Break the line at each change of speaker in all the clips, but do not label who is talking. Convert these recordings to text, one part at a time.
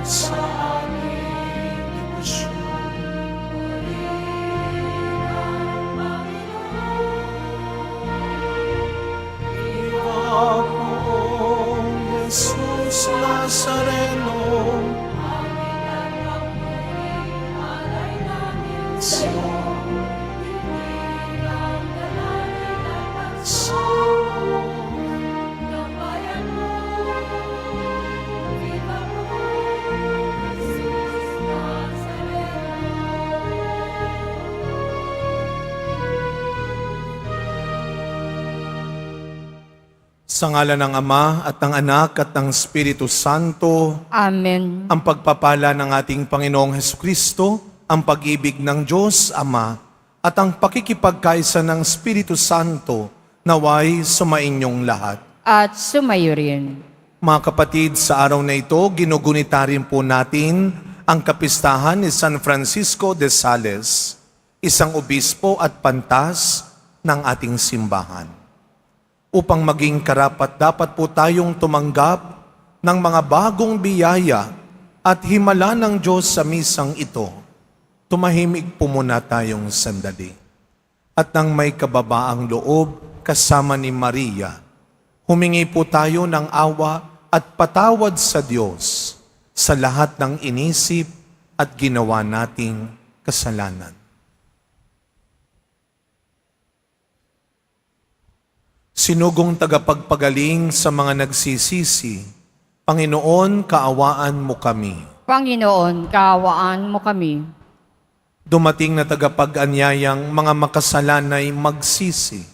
sa aming debosyon. Panginoon Jesus Nazareno, sa Sa ngalan ng Ama at ng Anak at ng Espiritu Santo,
Amen.
ang pagpapala ng ating Panginoong Hesukristo, ang pag-ibig ng Diyos Ama, at ang pakikipagkaisa ng Espiritu Santo, naway sumainyong lahat.
At sumayo rin.
Mga kapatid, sa araw na ito, ginugunita rin po natin ang kapistahan ni San Francisco de Sales, isang obispo at pantas ng ating simbahan. Upang maging karapat-dapat po tayong tumanggap ng mga bagong biyaya at himala ng Diyos sa misang ito, tumahimik po muna tayong sandali. At nang may kababaang loob kasama ni Maria, humingi po tayo ng awa at patawad sa Diyos sa lahat ng inisip at ginawa nating kasalanan. Sinugong tagapagpagaling sa mga nagsisisi, Panginoon, kaawaan mo kami.
Panginoon, kaawaan mo kami.
Dumating na tagapag-anyayang mga makasalanay magsisi,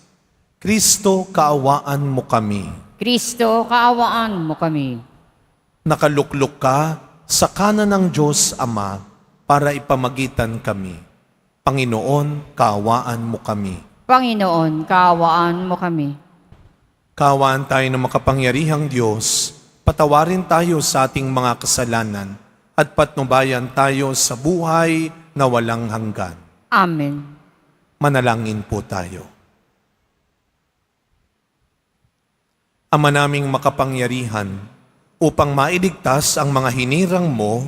Kristo, kaawaan mo kami.
Kristo, kaawaan mo kami.
Nakaluklok ka sa kanan ng Diyos Ama para ipamagitan kami. Panginoon, kaawaan mo kami.
Panginoon, kaawaan mo kami.
Kaawaan tayo ng makapangyarihang Diyos, patawarin tayo sa ating mga kasalanan at patnubayan tayo sa buhay na walang hanggan.
Amen.
Manalangin po tayo. Ama naming makapangyarihan, upang mailigtas ang mga hinirang mo,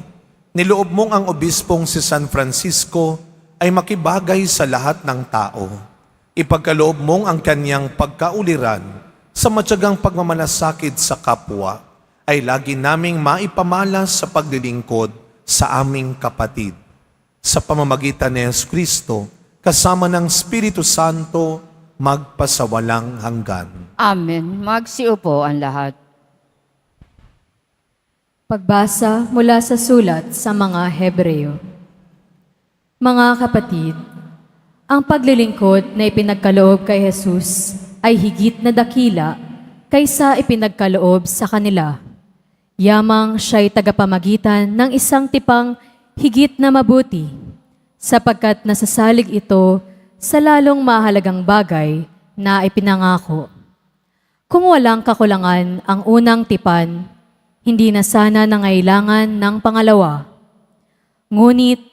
niloob mong ang obispong si San Francisco ay makibagay sa lahat ng tao. Ipagkaloob mong ang kanyang pagkauliran sa matyagang pagmamalasakit sa kapwa ay lagi naming maipamalas sa paglilingkod sa aming kapatid. Sa pamamagitan ni Jesucristo, kasama ng Espiritu Santo, magpasawalang hanggan.
Amen. Magsiupo ang lahat.
Pagbasa mula sa sulat sa mga Hebreo. Mga kapatid, ang paglilingkod na ipinagkaloob kay Jesus ay higit na dakila kaysa ipinagkaloob sa kanila. Yamang siya'y tagapamagitan ng isang tipang higit na mabuti, sapagkat nasasalig ito sa lalong mahalagang bagay na ipinangako. Kung walang kakulangan ang unang tipan, hindi na sana nangailangan ng pangalawa. Ngunit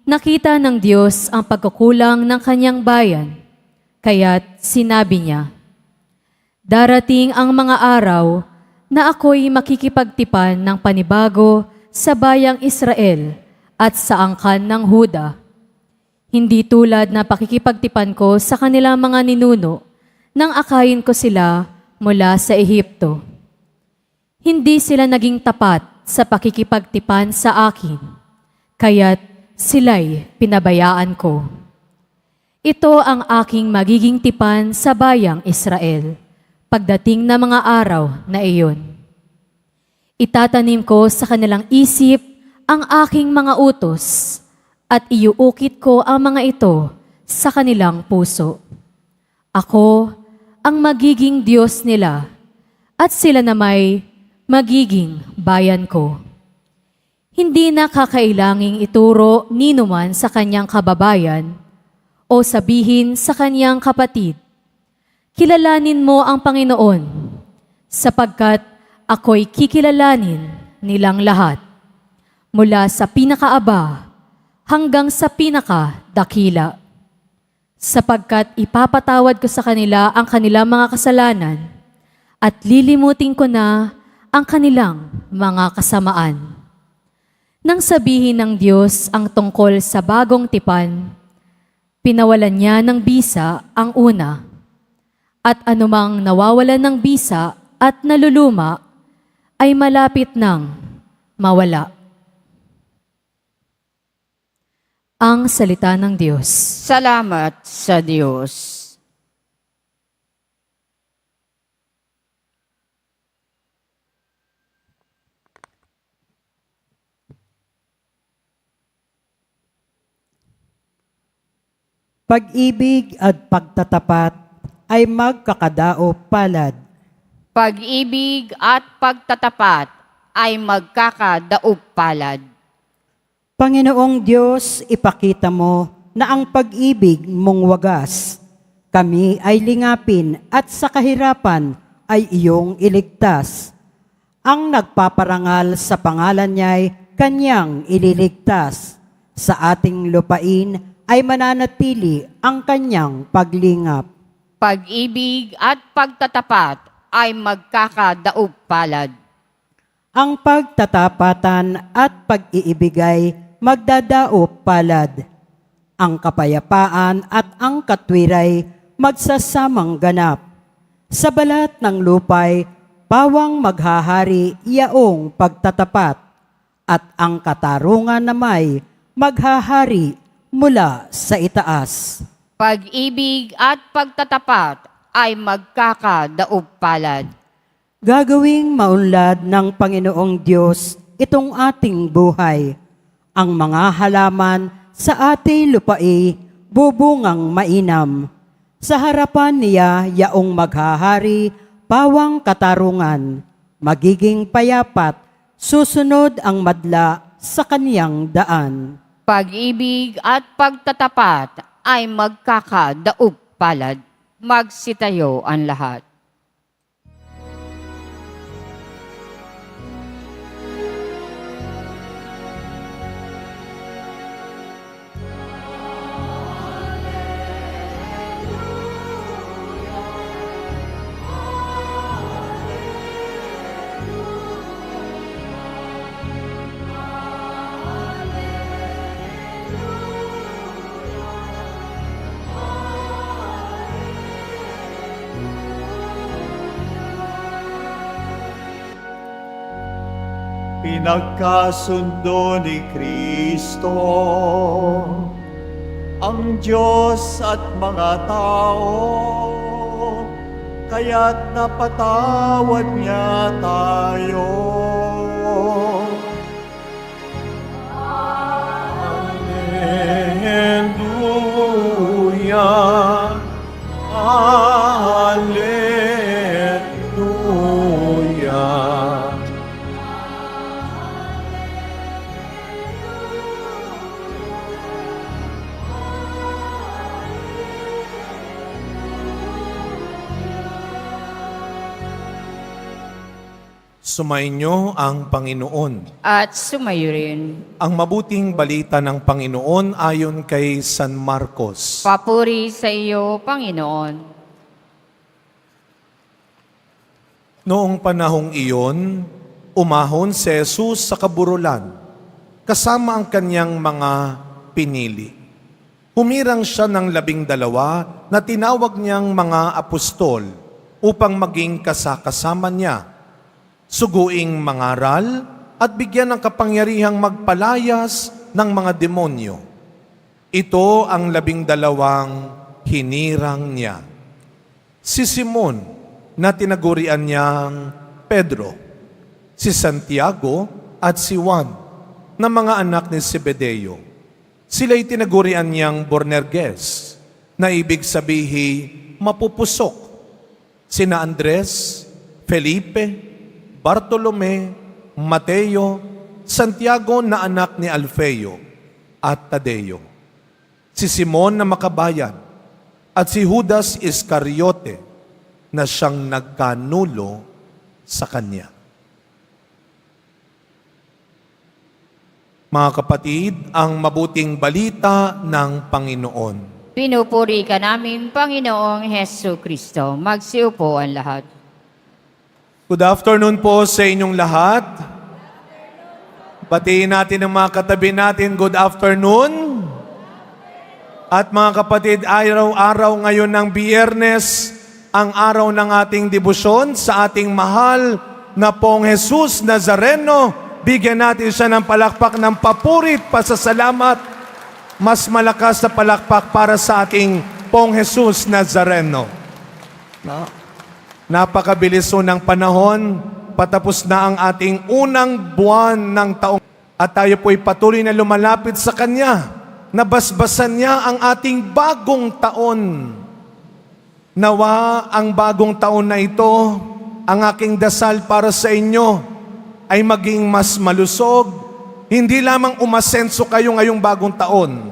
nakita ng Diyos ang pagkukulang ng kanyang bayan, kaya't sinabi niya, "Darating ang mga araw na ako'y makikipagtipan ng panibago sa bayang Israel at sa angkan ng Huda. Hindi tulad na pakikipagtipan ko sa kanilang mga ninuno nang akayin ko sila mula sa Ehipto. Hindi sila naging tapat sa pakikipagtipan sa akin, kaya't sila'y pinabayaan ko. Ito ang aking magiging tipan sa bayang Israel pagdating na mga araw na iyon. Itatanim ko sa kanilang isip ang aking mga utos at iuukit ko ang mga ito sa kanilang puso. Ako ang magiging Diyos nila at sila na may magiging bayan ko. Hindi na kakailanging ituro ninuman sa kanyang kababayan o sabihin sa kanyang kapatid, kilalanin mo ang Panginoon, sapagkat ako'y kikilalanin nilang lahat, mula sa pinakaaba hanggang sa pinakadakila. Sapagkat ipapatawad ko sa kanila ang kanilang mga kasalanan at lilimutin ko na ang kanilang mga kasamaan. Nang sabihin ng Diyos ang tungkol sa bagong tipan, pinawalan niya ng bisa ang una, at anumang nawawalan ng bisa at naluluma ay malapit nang mawala. Ang salita ng Diyos.
Salamat sa Diyos.
Pag-ibig at pagtatapat ay magkakadaop palad.
Pag-ibig at pagtatapat ay magkakadaop palad.
Panginoong Diyos, ipakita mo na ang pag-ibig mong wagas. Kami ay lingapin at sa kahirapan ay iyong iligtas. Ang nagpaparangal sa pangalan niya'y kanyang ililigtas. Sa ating lupain ay mananatili ang kanyang paglingap.
Pag-ibig at pagtatapat ay magkakadaop palad.
Ang pagtatapatan at pag-iibigay magdadaop palad. Ang kapayapaan at ang katwiray magsasamang ganap. Sa balat ng lupay, pawang maghahari yaong pagtatapat, at ang katarungan na may maghahari mula sa itaas.
Pag-ibig at pagtatapat ay magkakadaop palad.
Gagawing maunlad ng Panginoong Diyos itong ating buhay. Ang mga halaman sa ating lupai bubungang mainam. Sa harapan niya yaong maghahari, pawang katarungan, magiging payapat, susunod ang madla sa kaniyang daan.
Pag-ibig at pagtatapat ay magkakadaop palad. Magsitayo ang lahat.
Pinagkasundo ni Kristo ang Diyos at mga tao, kaya't napatawad niya tayo. Hallelujah, Hallelujah.
Sumainyo ang Panginoon.
At sumayo rin.
Ang mabuting balita ng Panginoon ayon kay San Marcos.
Papuri sa iyo, Panginoon.
Noong panahong iyon, umahon si Jesus sa kaburulan, kasama ang kanyang mga pinili. Humirang siya ng 12 na tinawag niyang mga apostol upang maging kasakasama niya, suguing mangaral at bigyan ng kapangyarihang magpalayas ng mga demonyo. Ito ang 12 hinirang niya. Si Simon, na tinagurian niyang Pedro, si Santiago at si Juan, na mga anak ni Zebedeo. Sila'y tinagurian niyang Boanerges, na ibig sabihin mapupusok. Sina Andres, Felipe, Bartolome, Mateo, Santiago na anak ni Alfeo, at Tadeo. Si Simon na makabayan, at si Judas Iscariote, na siyang nagkanulo sa kanya. Mga kapatid, ang mabuting balita ng Panginoon.
Pinupuri ka namin, Panginoong Hesu Kristo. Magsiupo ang lahat.
Good afternoon po sa inyong lahat. Batiin natin ang mga katabi natin, good afternoon. At mga kapatid, araw-araw ngayon ng Biyernes, ang araw ng ating debosyon sa ating mahal na Pong Jesus Nazareno. Bigyan natin siya ng palakpak ng papurit, pasasalamat, mas malakas na palakpak para sa ating Pong Jesus Nazareno. Napakabilis ho ng panahon, patapos na ang ating unang buwan ng taong at tayo po'y patuloy na lumalapit sa Kanya. Nabasbasan niya ang ating bagong taon. Nawa ang bagong taon na ito, ang aking dasal para sa inyo ay maging mas malusog. Hindi lamang umasenso kayo ngayong bagong taon.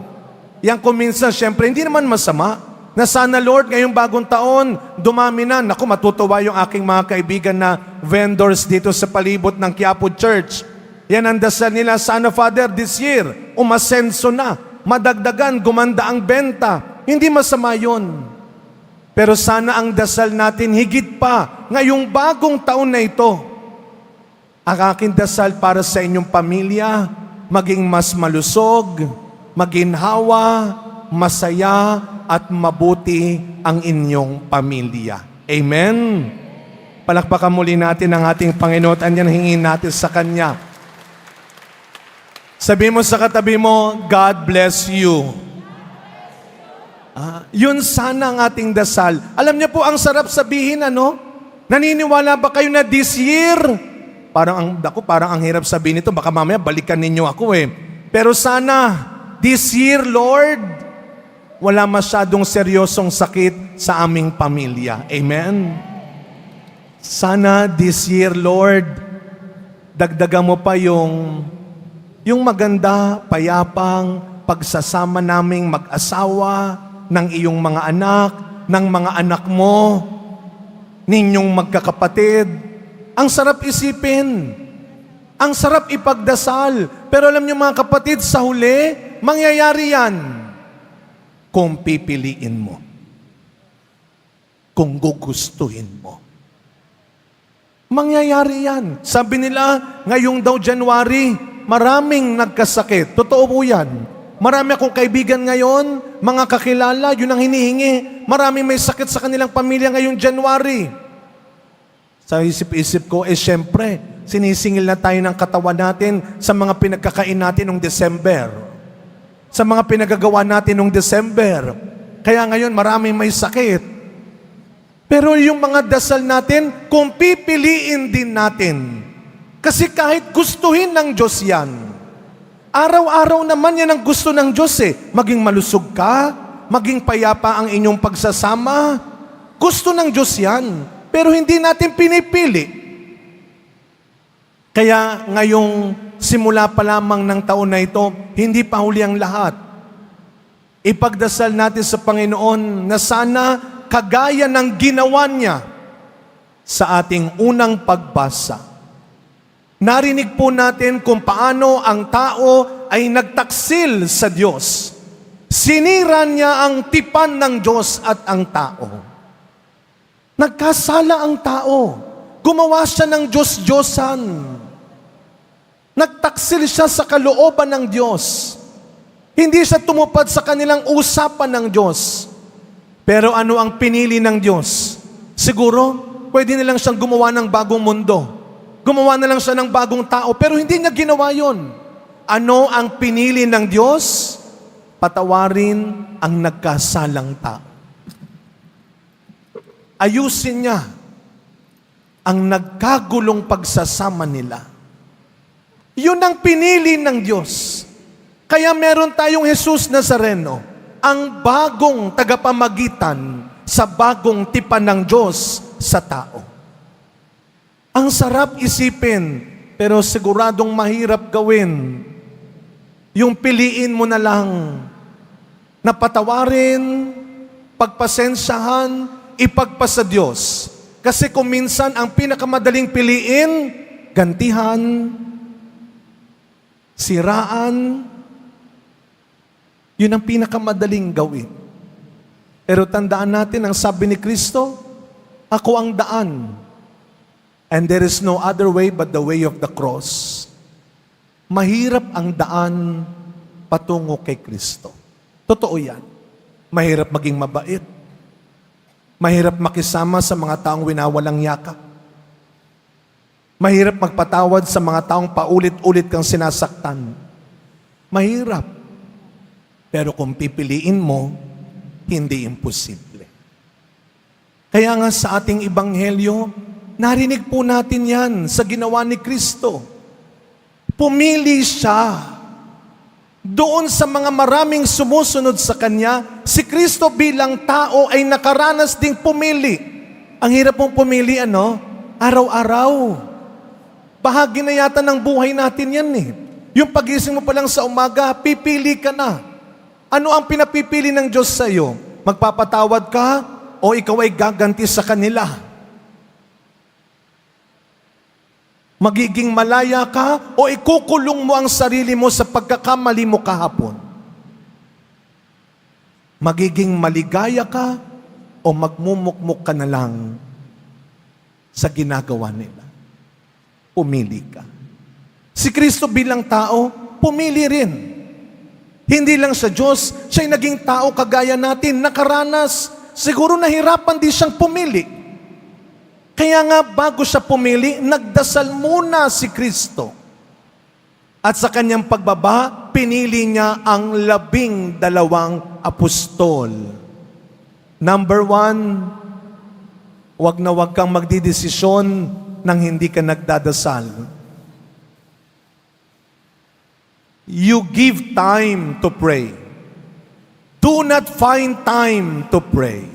Yan kung minsan, syempre, hindi naman masama na sana Lord, ngayong bagong taon, dumami na. Naku, matutuwa yung aking mga kaibigan na vendors dito sa palibot ng Quiapo Church. Yan ang dasal nila, sana Father, this year, umasenso na. Madagdagan, gumanda ang benta. Hindi masama yun. Pero sana ang dasal natin higit pa ngayong bagong taon na ito. Ang aking dasal para sa inyong pamilya, maging mas malusog, maginhawa, masaya, at mabuti ang inyong pamilya. Amen? Palakpakan muli natin ang ating Panginoon at yan hingin natin sa Kanya. Sabi mo sa katabi mo, God bless you. Yun sana ang ating dasal. Alam niyo po, ang sarap sabihin, ano? Naniniwala ba kayo na this year? Parang ang hirap sabihin nito, baka mamaya balikan ninyo ako eh. Pero sana, this year, Lord, wala masyadong seryosong sakit sa aming pamilya. Amen? Sana this year, Lord, dagdagan mo pa yung maganda, payapang pagsasama naming mag-asawa, ng iyong mga anak, ng mga anak mo, ninyong magkakapatid. Ang sarap isipin. Ang sarap ipagdasal. Pero alam niyo mga kapatid, sa huli, mangyayari yan kung pipiliin mo. Kung gugustuhin mo. Mangyayari yan. Sabi nila, ngayong daw January, maraming nagkasakit. Totoo po yan. Marami akong kaibigan ngayon, mga kakilala, yun ang hinihingi. Maraming may sakit sa kanilang pamilya ngayong January. Sa isip-isip ko, syempre, sinisingil na tayo ng katawan natin sa mga pinagkakain natin noong December. Sa mga pinagagawa natin noong December. Kaya ngayon, maraming may sakit. Pero yung mga dasal natin, kung pipiliin din natin. Kasi kahit gustuhin ng Diyos yan, araw-araw naman yan ang gusto ng Diyos eh. Maging malusog ka, maging payapa ang inyong pagsasama. Gusto ng Diyos yan, pero hindi natin pinipili. Kaya ngayong simula pa lamang ng taon na ito, hindi pa huli ang lahat. Ipagdasal natin sa Panginoon na sana kagaya ng ginawa niya sa ating unang pagbasa. Narinig po natin kung paano ang tao ay nagtaksil sa Diyos. Sinira niya ang tipan ng Diyos at ang tao. Nagkasala ang tao. Gumawa siya ng Diyos-Diyosan. Nagtaksil siya sa kalooban ng Diyos. Hindi siya tumupad sa kanilang usapan ng Diyos. Pero ano ang pinili ng Diyos? Siguro, pwede nilang siyang gumawa ng bagong mundo. Gumawa na lang siya ng bagong tao, pero hindi niya ginawa yon. Ano ang pinili ng Diyos? Patawarin ang nagkasalang tao. Ayusin niya ang nagkagulong pagsasama nila. Yun ang pinili ng Diyos. Kaya meron tayong Jesus Nazareno, ang bagong tagapamagitan sa bagong tipan ng Diyos sa tao. Ang sarap isipin, pero siguradong mahirap gawin. Yung piliin mo na lang na patawarin, pagpasensyahan, ipagpasa Diyos. Kasi kung minsan ang pinakamadaling piliin, gantihan, siraan, yun ang pinakamadaling gawin. Pero tandaan natin, ang sabi ni Kristo, ako ang daan. And there is no other way but the way of the cross. mahirap ang daan patungo kay Kristo. Totoo yan. Mahirap maging mabait. Mahirap makisama sa mga taong winawalang yakap. Mahirap magpatawad sa mga taong paulit-ulit kang sinasaktan. Mahirap. Pero kung pipiliin mo, hindi imposible. Kaya nga sa ating ebanghelyo, narinig po natin yan sa ginawa ni Kristo. Pumili siya. Doon sa mga maraming sumusunod sa Kanya, si Kristo bilang tao ay nakaranas ding pumili. Ang hirap pong pumili, araw-araw. Bahagi na yata ng buhay natin yan eh. Yung pagising mo pa lang sa umaga, pipili ka na. Ano ang pinapipili ng Diyos sa iyo? Magpapatawad ka o ikaw ay gaganti sa kanila? Magiging malaya ka o ikukulong mo ang sarili mo sa pagkakamali mo kahapon? Magiging maligaya ka o magmumukmuk ka na lang sa ginagawa nila? Pumili ka. Si Kristo bilang tao, pumili rin. Hindi lang sa Diyos, siya'y naging tao kagaya natin, nakaranas. Siguro nahirapan din siyang pumili. Kaya nga bago siya pumili, nagdasal muna si Kristo. At sa kanyang pagbaba, pinili niya ang 12 apostol. Number 1, wag na wag kang magdidesisyon nang hindi ka nagdadasal. You give time to pray. Do not find time to pray.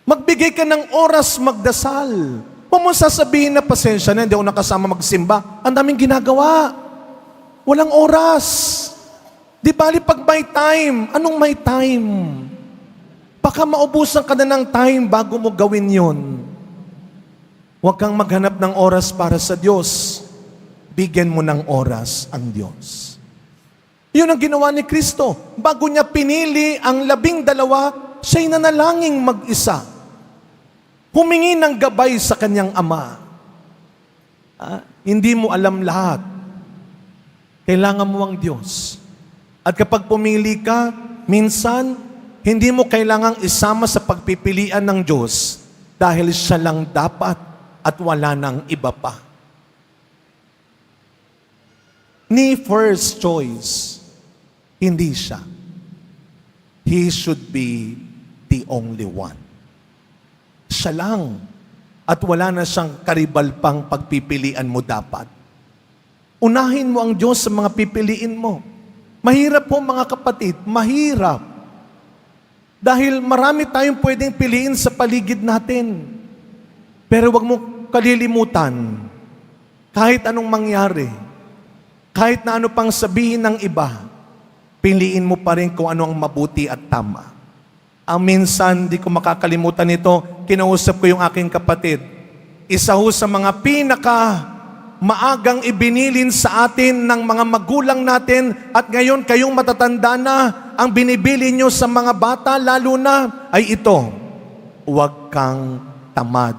Magbigay ka ng oras magdasal. Huwag mo sasabihin na pasensya na, hindi ako nakasama magsimba. Ang daming ginagawa. Walang oras. Di bali pag may time, anong may time? Baka maubusan ka na ng time bago mo gawin yon. Huwag kang maghanap ng oras para sa Diyos. Bigyan mo ng oras ang Diyos. Yun ang ginawa ni Kristo. Bago niya pinili ang 12, siya'y nanalangin mag-isa. Humingi ng gabay sa kanyang ama. Hindi mo alam lahat. Kailangan mo ang Diyos. At kapag pumili ka, minsan, hindi mo kailangang isama sa pagpipilian ng Diyos dahil siya lang dapat at wala nang iba pa. Ni first choice, hindi siya. He should be the only one. Siya lang. At wala na siyang karibal pang pagpipilian mo dapat. Unahin mo ang Diyos sa mga pipiliin mo. Mahirap po mga kapatid, mahirap. Dahil marami tayong pwedeng piliin sa paligid natin. Pero wag mo kalilimutan, kahit anong mangyari, kahit na ano pang sabihin ng iba, piliin mo pa rin kung ano ang mabuti at tama. Ang minsan, di ko makakalimutan ito, kinausap ko yung aking kapatid. Isa ho sa mga maagang ibinilin sa atin ng mga magulang natin at ngayon kayong matatanda na, ang binibili nyo sa mga bata, lalo na, ay ito, huwag kang tamad.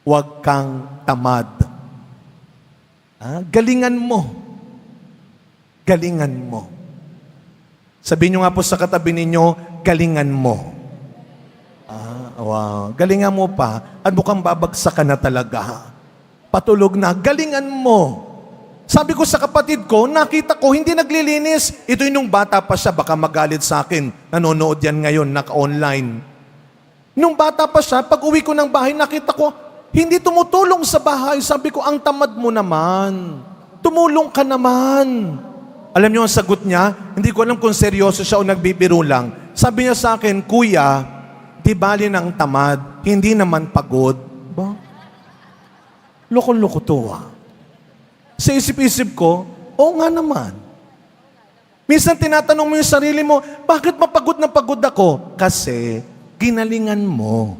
Huwag kang tamad. Galingan mo. Galingan mo. Sabihin nyo nga po sa katabi ninyo, galingan mo. Wow. Galingan mo pa at mukhang babagsak ka na talaga. Patulog na, galingan mo. Sabi ko sa kapatid ko, nakita ko, hindi naglilinis. Ito yung nung bata pa siya, baka magalit sa akin. Nanonood yan ngayon, naka-online. Nung bata pa siya, pag uwi ko ng bahay, nakita ko, hindi tumutulong sa bahay. Sabi ko, ang tamad mo naman. Tumulong ka naman. Alam niyo ang sagot niya? Hindi ko alam kung seryoso siya o nagbibiro lang. Sabi niya sa akin, Kuya, di bali ng tamad, hindi naman pagod. Ba? Loko-loko to Sa isip-isip ko, oo nga naman. Minsan tinatanong mo yung sarili mo, bakit mapagod na pagod ako? Kasi ginalingan mo.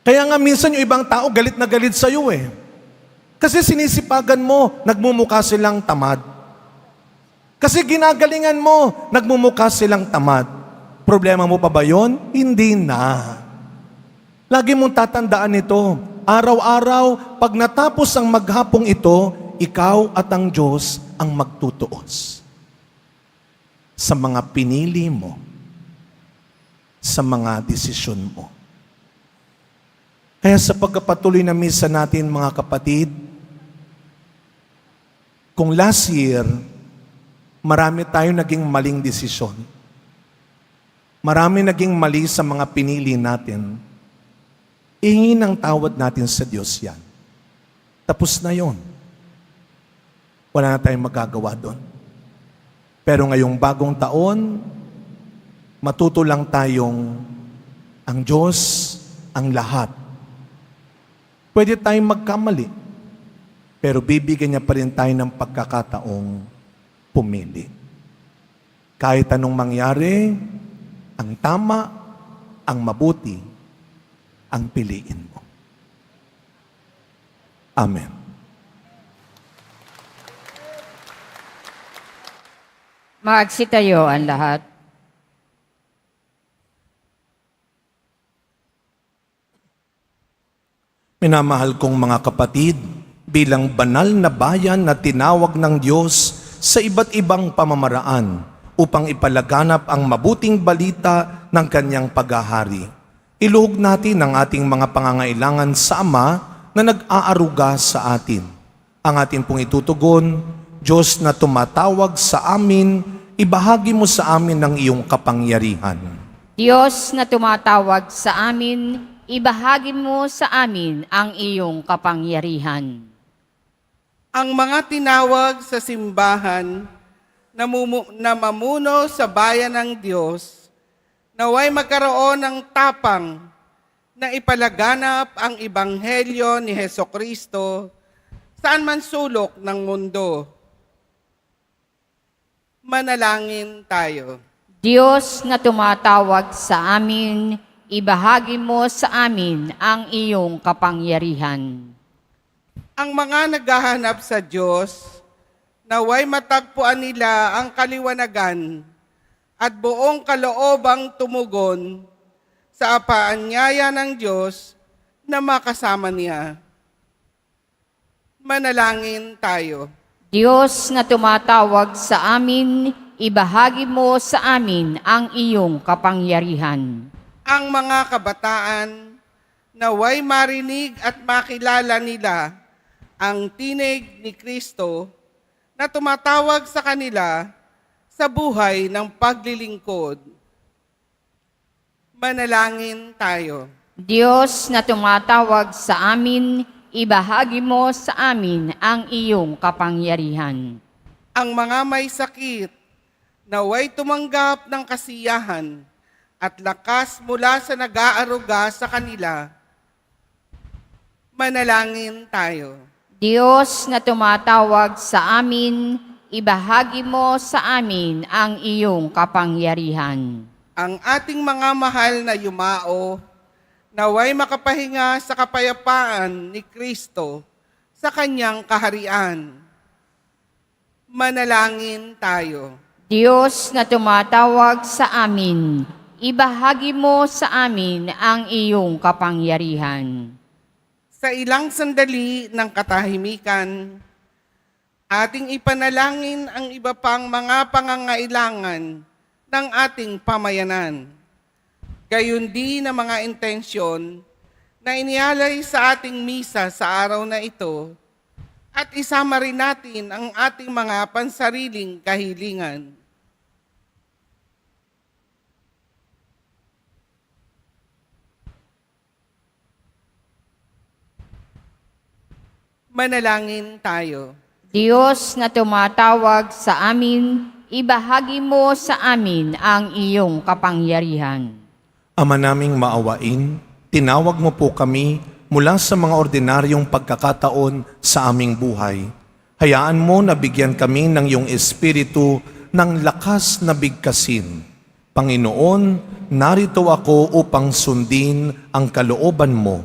Kaya nga minsan yung ibang tao galit na galit sa'yo eh. Kasi sinisipagan mo, nagmumukha silang tamad. Kasi ginagalingan mo, nagmumukha silang tamad. Problema mo pa ba yun? Hindi na. Lagi mong tatandaan ito, Araw-araw, pag natapos ang maghapong ito, ikaw at ang Diyos ang magtutuos sa mga pinili mo, sa mga desisyon mo. Kaya sa pagkapatuloy na misa natin, mga kapatid, kung last year, marami tayo naging maling desisyon. Marami naging mali sa mga pinili natin. Ihingi ng tawad natin sa Diyos yan. Tapos na yon. Wala na tayong magagawa doon. Pero ngayong bagong taon, matuto lang tayong ang Diyos, ang lahat. Pwede tayong magkamali, pero bibigyan niya pa rin tayo ng pagkakataong pumili. Kahit anong mangyari, ang tama, ang mabuti, ang piliin mo. Amen.
Magsitayo ang lahat.
Minamahal kong mga kapatid, bilang banal na bayan na tinawag ng Diyos sa iba't ibang pamamaraan upang ipalaganap ang mabuting balita ng kanyang paghahari. Iluhog natin ang ating mga pangangailangan sa Ama na nag-aaruga sa atin. Ang ating pong itutugon, Diyos na tumatawag sa amin, ibahagi mo sa amin ng iyong kapangyarihan.
Diyos na tumatawag sa amin, ibahagi mo sa amin ang iyong kapangyarihan.
Ang mga tinawag sa simbahan na mamuno sa bayan ng Diyos, naway magkaroon ng tapang na ipalaganap ang Ebanghelyo ni Hesukristo saan man sulok ng mundo. Manalangin tayo.
Diyos na tumatawag sa amin, ibahagi mo sa amin ang iyong kapangyarihan.
Ang mga naghahanap sa Diyos, naway matagpuan nila ang kaliwanagan at buong kaloobang tumugon sa paanyaya ng Diyos na makasama niya. Manalangin tayo.
Diyos na tumatawag sa amin, ibahagi mo sa amin ang iyong kapangyarihan.
Ang mga kabataan, naway marinig at makilala nila ang tinig ni Kristo na tumatawag sa kanila sa buhay ng paglilingkod. Manalangin tayo.
Diyos na tumatawag sa amin, ibahagi mo sa amin ang iyong kapangyarihan.
Ang mga may sakit, naway tumanggap ng kasiyahan at lakas mula sa nag-aaruga sa kanila. Manalangin tayo.
Diyos na tumatawag sa amin, ibahagi mo sa amin ang iyong kapangyarihan.
Ang ating mga mahal na yumao, naway makapahinga sa kapayapaan ni Kristo sa kanyang kaharian. Manalangin tayo.
Diyos na tumatawag sa amin, ibahagi mo sa amin ang iyong kapangyarihan.
Sa ilang sandali ng katahimikan, ating ipanalangin ang iba pang mga pangangailangan ng ating pamayanan. Gayon din ang mga intensyon na inialay sa ating misa sa araw na ito at isama rin natin ang ating mga pansariling kahilingan. Manalangin tayo.
Diyos na tumatawag sa amin, ibahagi mo sa amin ang iyong kapangyarihan.
Ama naming maawain, tinawag mo po kami mula sa mga ordinaryong pagkakataon sa aming buhay. Hayaan mo na bigyan kami ng iyong espiritu ng lakas na bigkasin. Panginoon, narito ako upang sundin ang kalooban mo.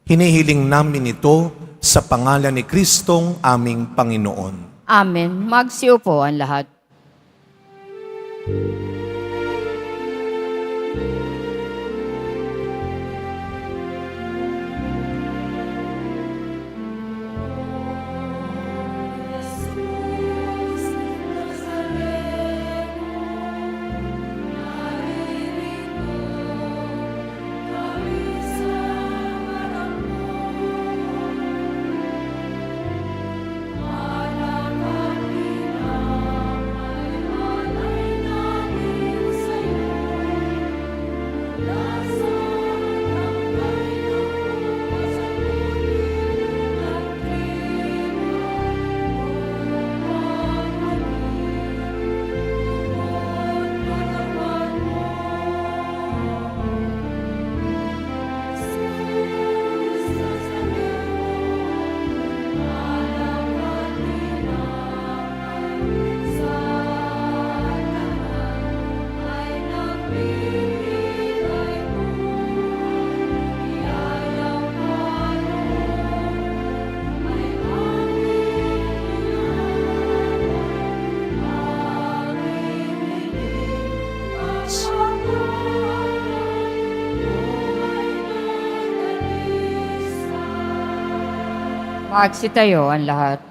Hinihiling namin ito sa pangalan ni Kristong aming Panginoon.
Amen. Magsiupo ang lahat. Magsitayo ang lahat.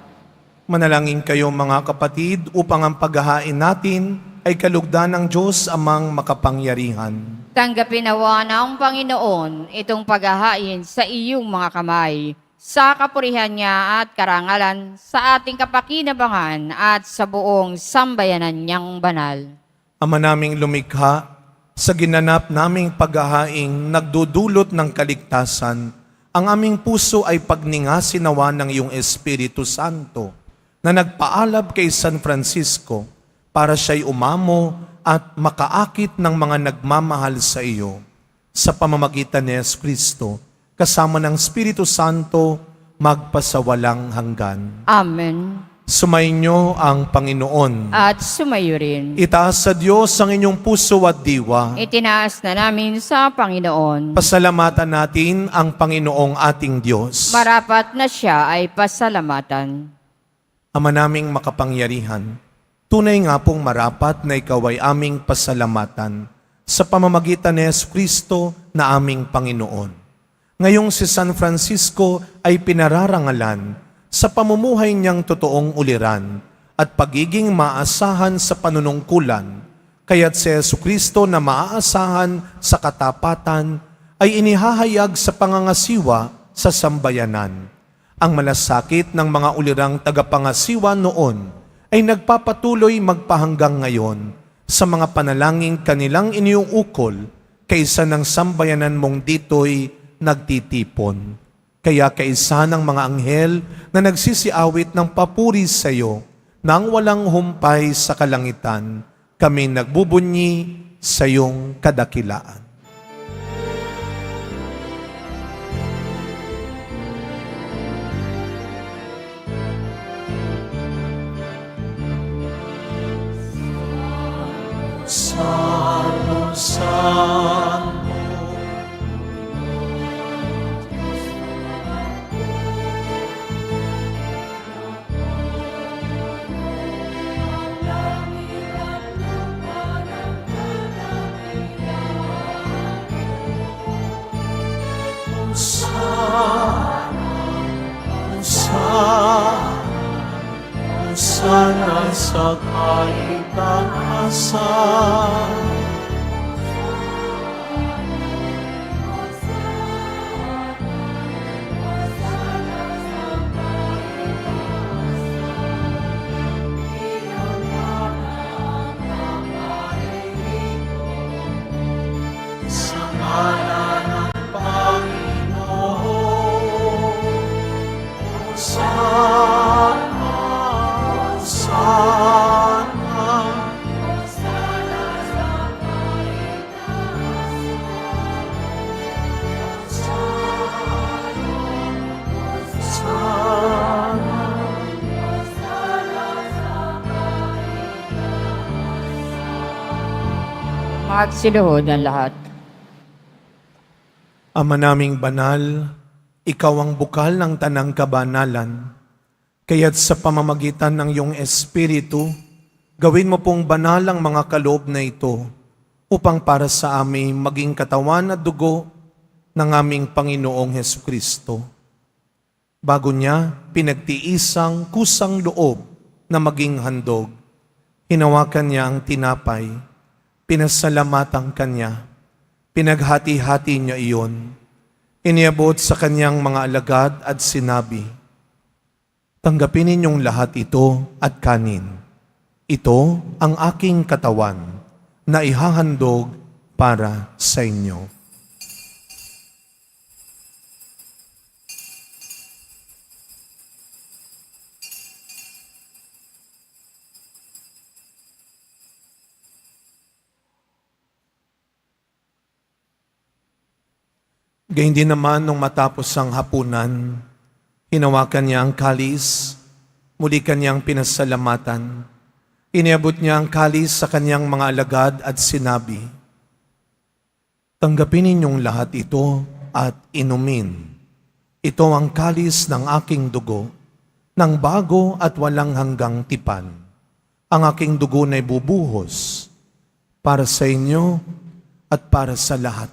Manalangin kayo mga kapatid upang ang paghahain natin ay kalugdan ng Diyos amang makapangyarihan.
Tanggapin nawa ng Panginoon itong paghahain sa iyong mga kamay, sa kapurihan niya at karangalan, sa ating kapakinabangan at sa buong sambayanan niyang banal.
Ama naming lumikha, sa ginanap naming paghahaing nagdudulot ng kaligtasan, ang aming puso ay pagningasin nawa ng iyong Espiritu Santo na nagpaalab kay San Francisco para siya'y umamo at makaakit ng mga nagmamahal sa iyo sa pamamagitan ni Jesucristo, kasama ng Espiritu Santo, magpasawalang hanggan.
Amen.
Sumainyo ang Panginoon.
At sumayo rin.
Itaas sa Diyos ang inyong puso at diwa.
Itinaas na namin sa Panginoon.
Pasalamatan natin ang Panginoong ating Diyos.
Marapat na siya ay pasalamatan.
Ama naming makapangyarihan, tunay nga pong marapat na ikaw ay aming pasalamatan sa pamamagitan ni Jesucristo na aming Panginoon. Ngayong si San Francisco ay pinararangalan sa pamumuhay niyang totoong uliran at pagiging maasahan sa panunungkulan, kaya't si Jesucristo na maaasahan sa katapatan ay inihahayag sa pangangasiwa sa sambayanan. Ang malasakit ng mga ulirang tagapangasiwa noon ay nagpapatuloy magpahanggang ngayon sa mga panalangin kanilang iniuukol kaysa ng sambayanan mong dito'y nagtitipon. Kaya kaisa ng mga anghel na nagsisiawit ng papuri sa iyo nang walang humpay sa kalangitan, kami nagbubunyi sa iyong kadakilaan. Santo, Santo, sana sa kaitaasan. Sa ngalan ng Panginoon, Hosanna, Hosanna,
Magsiluhod ang lahat.
Ama naming banal, ikaw ang bukal ng tanang kabanalan. Kaya't sa pamamagitan ng iyong Espiritu, gawin mo pong banal ang mga kaloob na ito upang para sa amin maging katawan at dugo ng aming Panginoong Hesukristo. Bago niya, pinagtiisang kusang loob na maging handog. Hinawakan niya ang tinapay, pinasalamatan kanya, pinaghati-hati niya iyon, iniabot sa kanyang mga alagad at sinabi, tanggapin ninyong lahat ito at kanin. Ito ang aking katawan na ihahandog para sa inyo. Gayun din naman nung matapos ang hapunan, hinawakan niya ang kalis, muli kanyang pinasalamatan. Iniabot niya ang kalis sa kanyang mga alagad at sinabi, tanggapin ninyong lahat ito at inumin. Ito ang kalis ng aking dugo, ng bago at walang hanggang tipan. Ang aking dugo na ibubuhos para sa inyo at para sa lahat,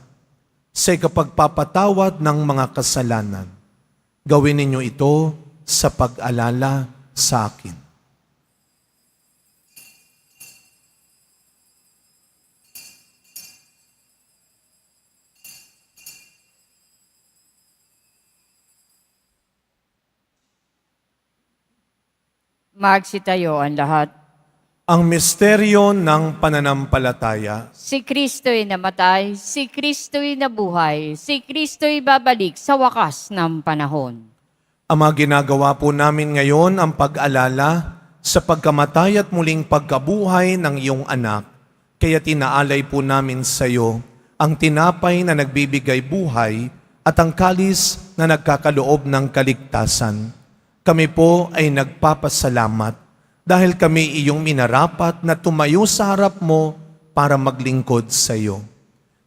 sa ikapagpapatawad ng mga kasalanan. Gawin ninyo ito sa pag-alala sa akin.
Magsitayo ang lahat.
Ang misteryo ng pananampalataya.
Si Kristo'y namatay, si Kristo'y nabuhay, si Kristo'y babalik sa wakas ng panahon.
Ama, ginagawa po namin ngayon ang pag-alala sa pagkamatay at muling pagkabuhay ng iyong anak. Kaya tinaalay po namin sa iyo ang tinapay na nagbibigay buhay at ang kalis na nagkakaloob ng kaligtasan. Kami po ay nagpapasalamat dahil kami iyong minarapat na tumayo sa harap mo para maglingkod sa iyo.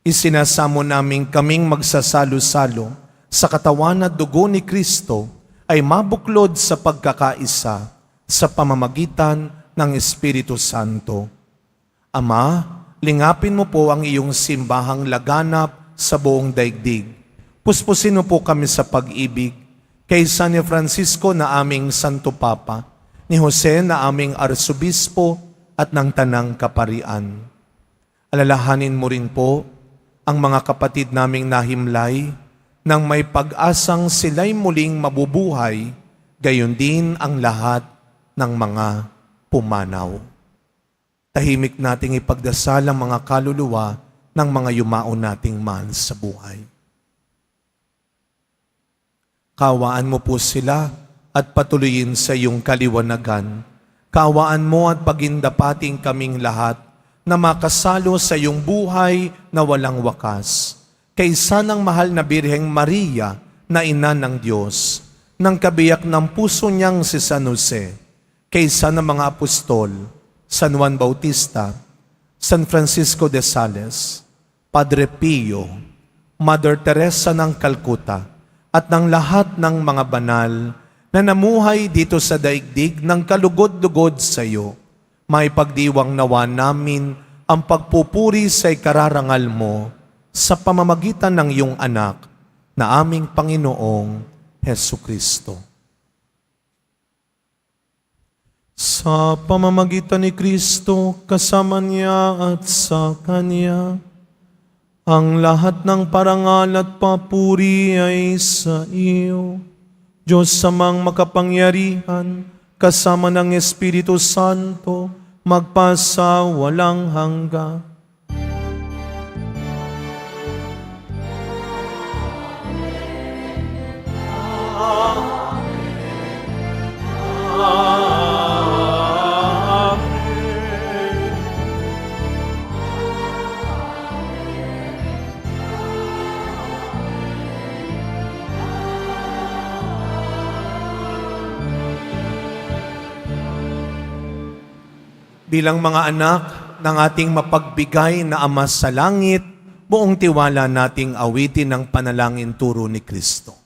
Isinasamo namin kaming magsasalo-salo sa katawan at dugo ni Kristo ay mabuklod sa pagkakaisa sa pamamagitan ng Espiritu Santo. Ama, lingapin mo po ang iyong simbahang laganap sa buong daigdig. Puspusin mo po kami sa pag-ibig kay San Francisco na aming Santo Papa, ni Jose na aming Arsobispo at ng Tanang Kaparian. Alalahanin mo rin po ang mga kapatid naming nahimlay nang may pag-asang sila'y muling mabubuhay, gayon din ang lahat ng mga pumanaw. Tahimik nating ipagdasal ang mga kaluluwa ng mga yumao nating mahal sa buhay. Kawaan mo po sila at patuloyin sa iyong kaliwanagan. Kawaan mo at pagindapating kaming lahat na makasalo sa iyong buhay na walang wakas. Kaysa ng mahal na Birheng Maria na ina ng Diyos, ng kabiyak ng puso niyang si San Jose, kaysa ng mga apostol, San Juan Bautista, San Francisco de Sales, Padre Pio, Mother Teresa ng Calcutta, at ng lahat ng mga banal na namuhay dito sa daigdig ng kalugod-lugod sa iyo, may pagdiwang nawa namin ang pagpupuri sa ikararangal mo sa pamamagitan ng iyong anak na aming Panginoong Hesu Kristo. Sa pamamagitan ni Kristo, kasama niya at sa Kanya, ang lahat ng parangal at papuri ay sa iyo, Diyos samang makapangyarihan, kasama ng Espiritu Santo, magpasa walang hanggan. Bilang mga anak ng ating mapagbigay na Ama sa langit, buong tiwala nating awitin ang panalangin turo ni Kristo.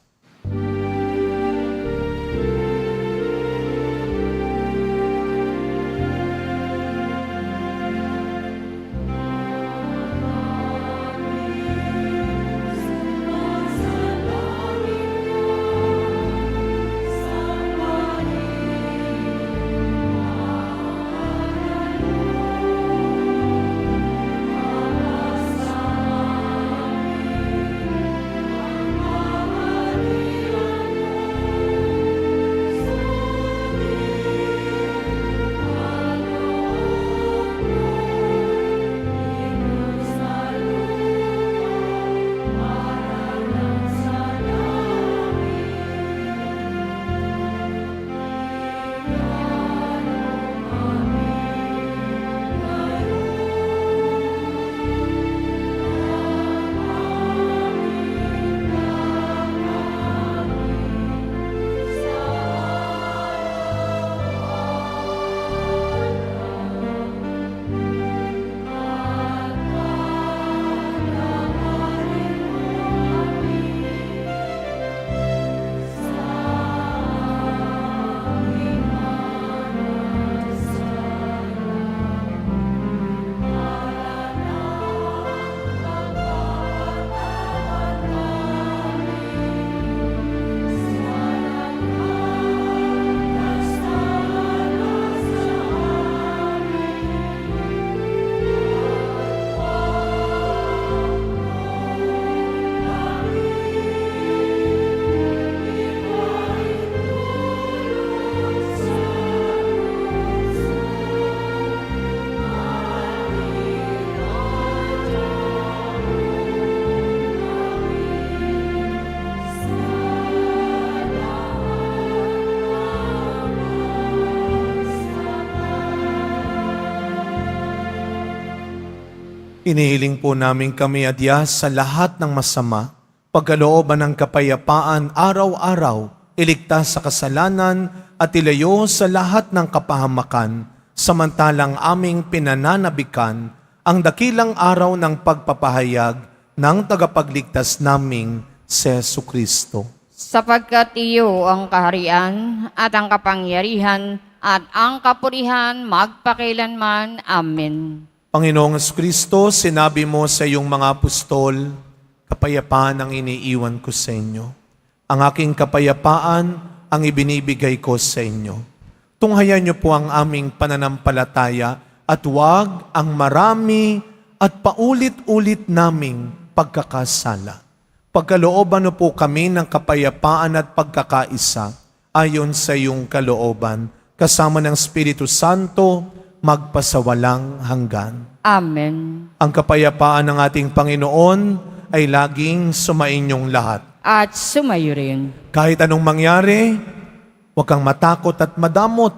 Inihiling po namin kami adyas sa lahat ng masama, pagkalooban ng kapayapaan araw-araw, iligtas sa kasalanan at ilayo sa lahat ng kapahamakan, samantalang aming pinananabikan ang dakilang araw ng pagpapahayag ng tagapagligtas naming si Jesucristo.
Sapagkat iyo ang kaharian at ang kapangyarihan at ang kapurihan magpakailanman. Amen.
Panginoong Jesucristo, sinabi mo sa iyong mga apostol, kapayapaan ang iniiwan ko sa inyo. Ang aking kapayapaan ang ibinibigay ko sa inyo. Tunghayan niyo po ang aming pananampalataya at huwag ang marami at paulit-ulit naming pagkakasala. Pagkalooban niyo po kami ng kapayapaan at pagkakaisa ayon sa iyong kalooban, kasama ng Espiritu Santo, magpasawalang hanggan.
Amen.
Ang kapayapaan ng ating Panginoon ay laging sumainyong lahat.
At sumayo rin.
Kahit anong mangyari, huwag kang matakot at madamot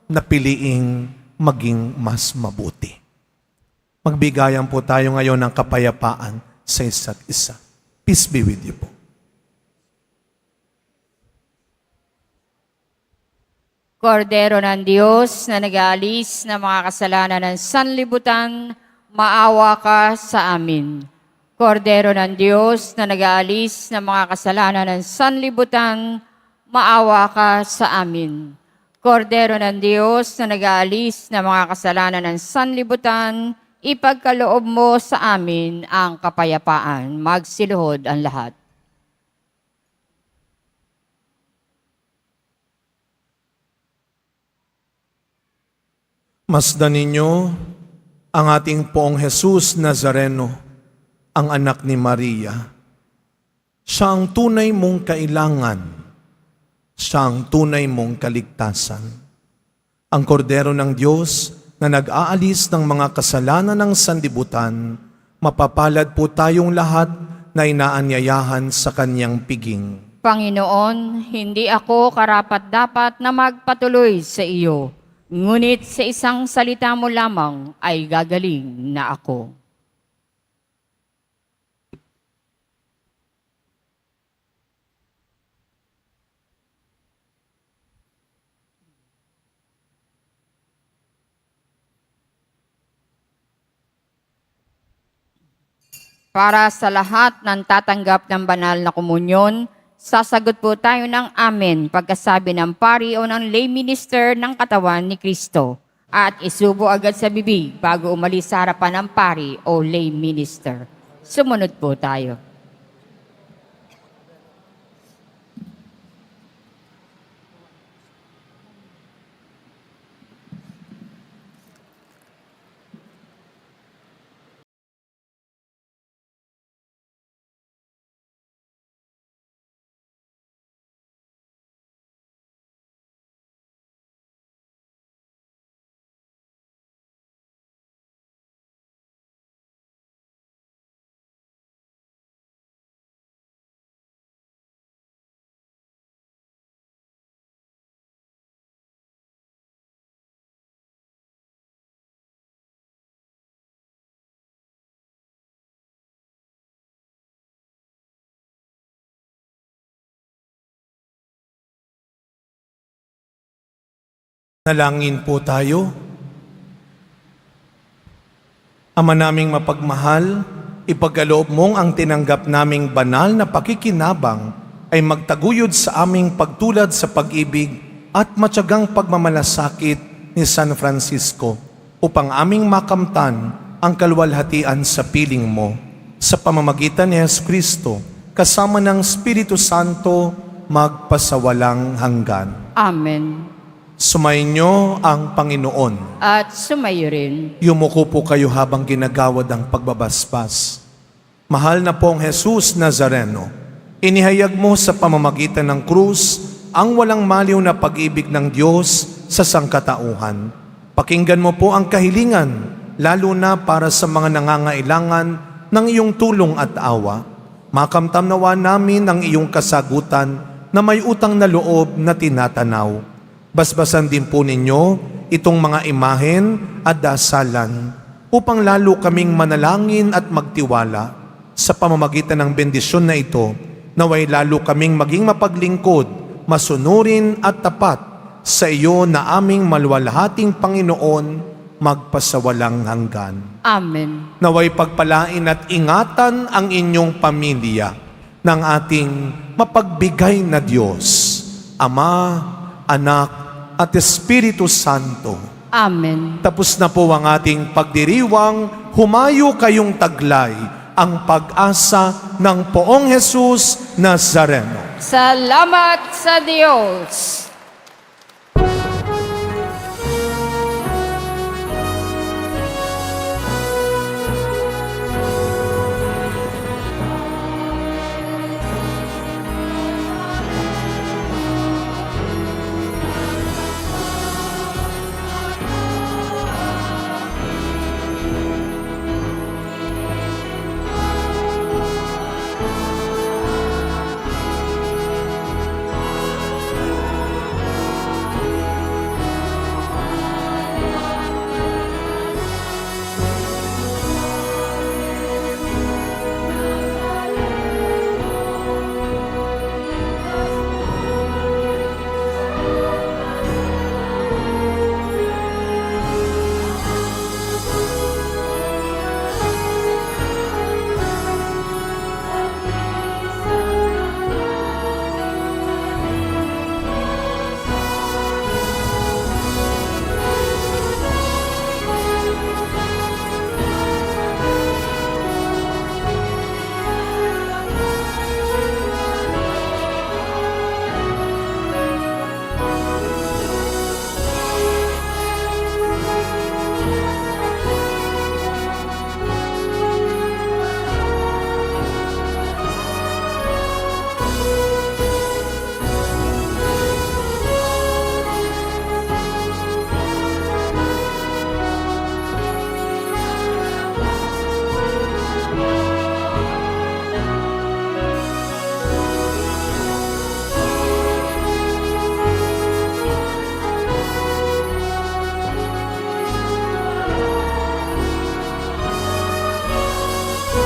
na piliing maging mas mabuti. Magbigayan po tayo ngayon ng kapayapaan sa isa't isa. Peace be with you po.
Kordero ng Diyos na nag-aalis ng mga kasalanan ng sanlibutan, maawa ka sa amin. Kordero ng Diyos na nag-aalis ng mga kasalanan ng sanlibutan, maawa ka sa amin. Kordero ng Diyos na nag-aalis ng mga kasalanan ng sanlibutan, ipagkaloob mo sa amin ang kapayapaan. Magsiluhod ang lahat.
Masdan ninyo ang ating poong Jesus Nazareno, ang anak ni Maria. Siya ang tunay mong kailangan. Siya ang tunay mong kaligtasan. Ang kordero ng Diyos na nag-aalis ng mga kasalanan ng sanlibutan, mapapalad po tayong lahat na inaanyayahan sa kanyang piging.
Panginoon, hindi ako karapat-dapat na magpatuloy sa iyo. Ngunit sa isang salita mo lamang ay gagaling na ako. Para sa lahat ng tatanggap ng banal na komunyon, sasagot po tayo ng amen pagkasabi ng pari o ng lay minister ng katawan ni Kristo at isubo agad sa bibig bago umalis sa harapan ng pari o lay minister. Sumunod po tayo.
Nalangin po tayo. Ama naming mapagmahal, ipagkaloob mong ang tinanggap naming banal na pakikinabang ay magtaguyod sa aming pagtulad sa pag-ibig at matyagang pagmamalasakit ni San Francisco upang aming makamtan ang kalwalhatian sa piling mo. Sa pamamagitan ni Jesucristo, kasama ng Espiritu Santo, magpasawalang hanggan.
Amen.
Sumainyo ang Panginoon.
At sumayo rin.
Yumuko po kayo habang ginagawad ang pagbabasbas. Mahal na pong Jesus Nazareno, inihayag mo sa pamamagitan ng krus ang walang maliw na pag-ibig ng Diyos sa sangkatauhan. Pakinggan mo po ang kahilingan, lalo na para sa mga nangangailangan ng iyong tulong at awa. Makamtam nawa namin ang iyong kasagutan na may utang na loob na tinatanaw. Basbasan din po ninyo itong mga imahen at dasalan upang lalo kaming manalangin at magtiwala sa pamamagitan ng bendisyon na ito, naway lalo kaming maging mapaglingkod, masunurin at tapat sa iyo na aming maluwalhating Panginoon magpasawalang hanggan.
Amen.
Naway pagpalain at ingatan ang inyong pamilya ng ating mapagbigay na Diyos, Ama, Anak, at Espiritu Santo.
Amen.
Tapos na po ang ating pagdiriwang, humayo kayong taglay ang pag-asa ng Poong Jesus Nazareno.
Salamat sa Diyos.